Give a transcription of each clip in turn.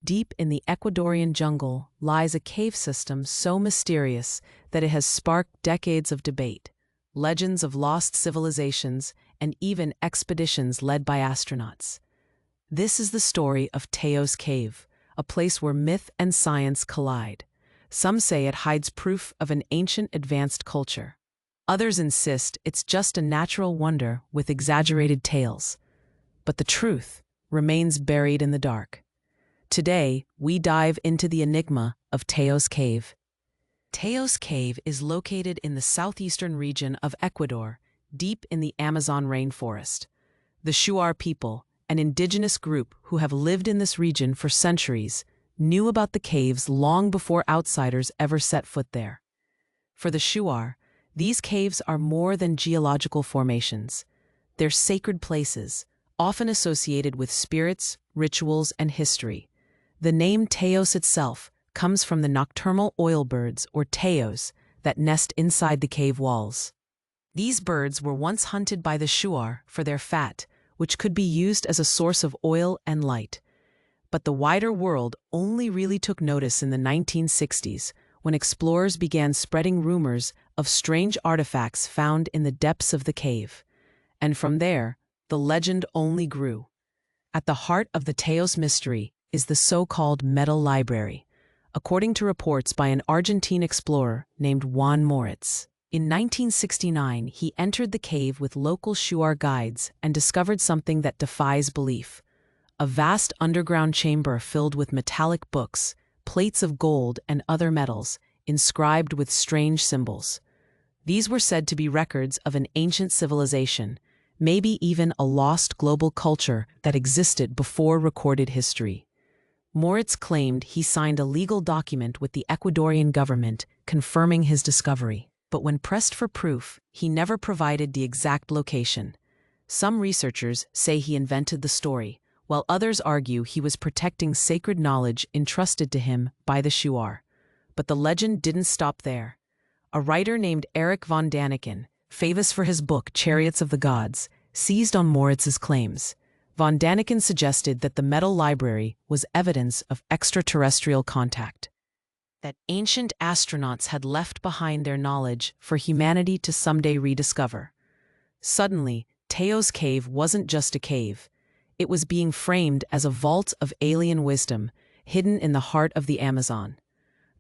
Deep in the Ecuadorian jungle lies a cave system so mysterious that it has sparked decades of debate, legends of lost civilizations, and even expeditions led by astronauts. This is the story of Teos Cave, a place where myth and science collide. Some say it hides proof of an ancient advanced culture. Others insist it's just a natural wonder with exaggerated tales. But the truth remains buried in the dark. Today, we dive into the enigma of Teos Cave. Teos Cave is located in the southeastern region of Ecuador, deep in the Amazon rainforest. The Shuar people, an indigenous group who have lived in this region for centuries, knew about the caves long before outsiders ever set foot there. For the Shuar, these caves are more than geological formations. They're sacred places, often associated with spirits, rituals, and history. The name Teos itself comes from the nocturnal oilbirds, or teos, that nest inside the cave walls. These birds were once hunted by the Shuar for their fat, which could be used as a source of oil and light. But the wider world only really took notice in the 1960s, when explorers began spreading rumors of strange artifacts found in the depths of the cave. And from there, the legend only grew. At the heart of the Teos mystery is the so-called Metal Library, according to reports by an Argentine explorer named Juan Moritz. In 1969, he entered the cave with local Shuar guides and discovered something that defies belief: a vast underground chamber filled with metallic books, plates of gold and other metals, inscribed with strange symbols. These were said to be records of an ancient civilization, maybe even a lost global culture that existed before recorded history. Moritz claimed he signed a legal document with the Ecuadorian government confirming his discovery. But when pressed for proof, he never provided the exact location. Some researchers say he invented the story, while others argue he was protecting sacred knowledge entrusted to him by the Shuar. But the legend didn't stop there. A writer named Erich von Daniken, famous for his book Chariots of the Gods, seized on Moritz's claims. Von Daniken suggested that the Metal Library was evidence of extraterrestrial contact, that ancient astronauts had left behind their knowledge for humanity to someday rediscover. Suddenly, Teos Cave wasn't just a cave. It was being framed as a vault of alien wisdom, hidden in the heart of the Amazon.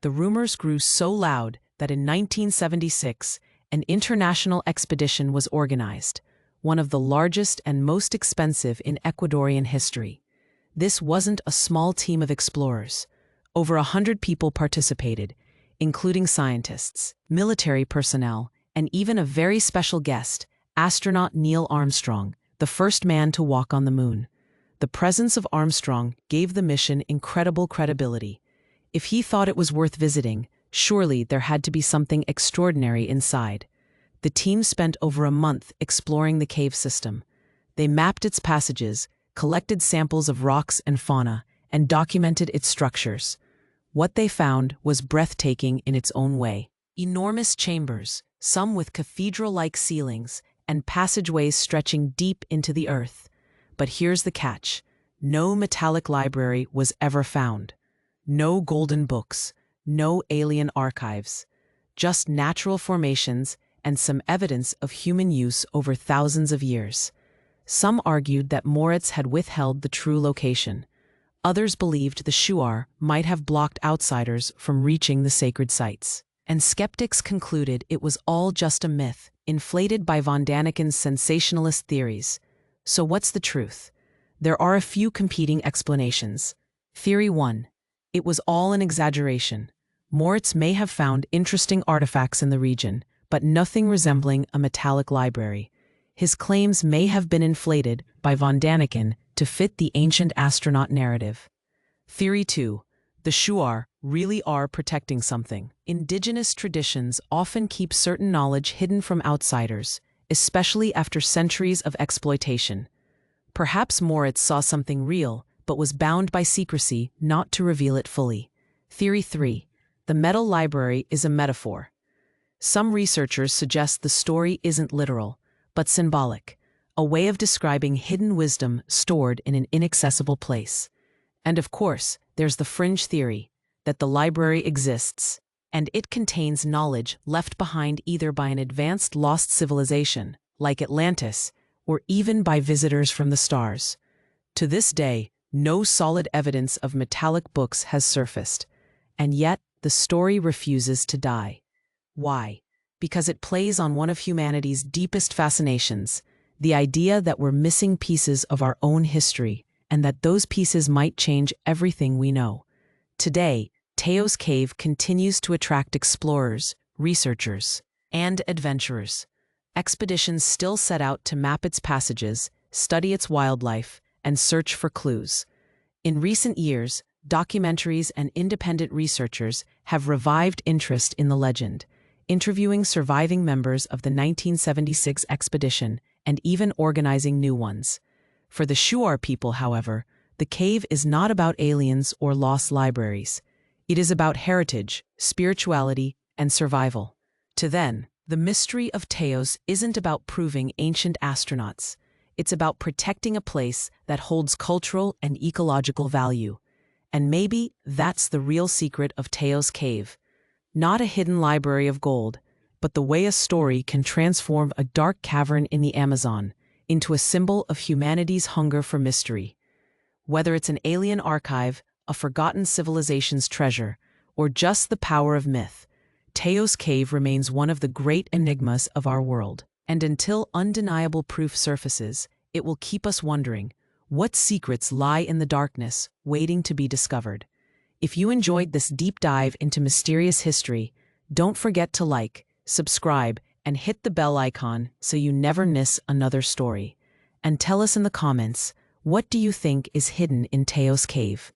The rumors grew so loud that in 1976, an international expedition was organized, one of the largest and most expensive in Ecuadorian history. This wasn't a small team of explorers. Over 100 people participated, including scientists, military personnel, and even a very special guest, astronaut Neil Armstrong, the first man to walk on the moon. The presence of Armstrong gave the mission incredible credibility. If he thought it was worth visiting, surely there had to be something extraordinary inside. The team spent over a month exploring the cave system. They mapped its passages, collected samples of rocks and fauna, and documented its structures. What they found was breathtaking in its own way. Enormous chambers, some with cathedral-like ceilings, and passageways stretching deep into the earth. But here's the catch: no metallic library was ever found. No golden books, no alien archives. Just natural formations and some evidence of human use over thousands of years. Some argued that Moritz had withheld the true location. Others believed the Shuar might have blocked outsiders from reaching the sacred sites. And skeptics concluded it was all just a myth, inflated by von Daniken's sensationalist theories. So what's the truth? There are a few competing explanations. Theory 1. It was all an exaggeration. Moritz may have found interesting artifacts in the region, but nothing resembling a metallic library. His claims may have been inflated by von Daniken to fit the ancient astronaut narrative. Theory 2. The Shuar really are protecting something. Indigenous traditions often keep certain knowledge hidden from outsiders, especially after centuries of exploitation. Perhaps Moritz saw something real, but was bound by secrecy not to reveal it fully. Theory 3. The Metal Library is a metaphor. Some researchers suggest the story isn't literal, but symbolic, a way of describing hidden wisdom stored in an inaccessible place. And of course, there's the fringe theory that the library exists, and it contains knowledge left behind either by an advanced lost civilization, like Atlantis, or even by visitors from the stars. To this day, no solid evidence of metallic books has surfaced, and yet the story refuses to die. Why? Because it plays on one of humanity's deepest fascinations, the idea that we're missing pieces of our own history, and that those pieces might change everything we know. Today, Teos Cave continues to attract explorers, researchers, and adventurers. Expeditions still set out to map its passages, study its wildlife, and search for clues. In recent years, documentaries and independent researchers have revived interest in the legend, interviewing surviving members of the 1976 expedition and even organizing new ones. For the Shuar people, however, the cave is not about aliens or lost libraries. It is about heritage, spirituality, and survival. To them, the mystery of Teos isn't about proving ancient astronauts. It's about protecting a place that holds cultural and ecological value. And maybe that's the real secret of Teos Cave. Not a hidden library of gold, but the way a story can transform a dark cavern in the Amazon into a symbol of humanity's hunger for mystery. Whether it's an alien archive, a forgotten civilization's treasure, or just the power of myth, Teos Cave remains one of the great enigmas of our world. And until undeniable proof surfaces, it will keep us wondering, what secrets lie in the darkness, waiting to be discovered? If you enjoyed this deep dive into mysterious history, don't forget to like, subscribe, and hit the bell icon so you never miss another story. And tell us in the comments, what do you think is hidden in Teos Cave?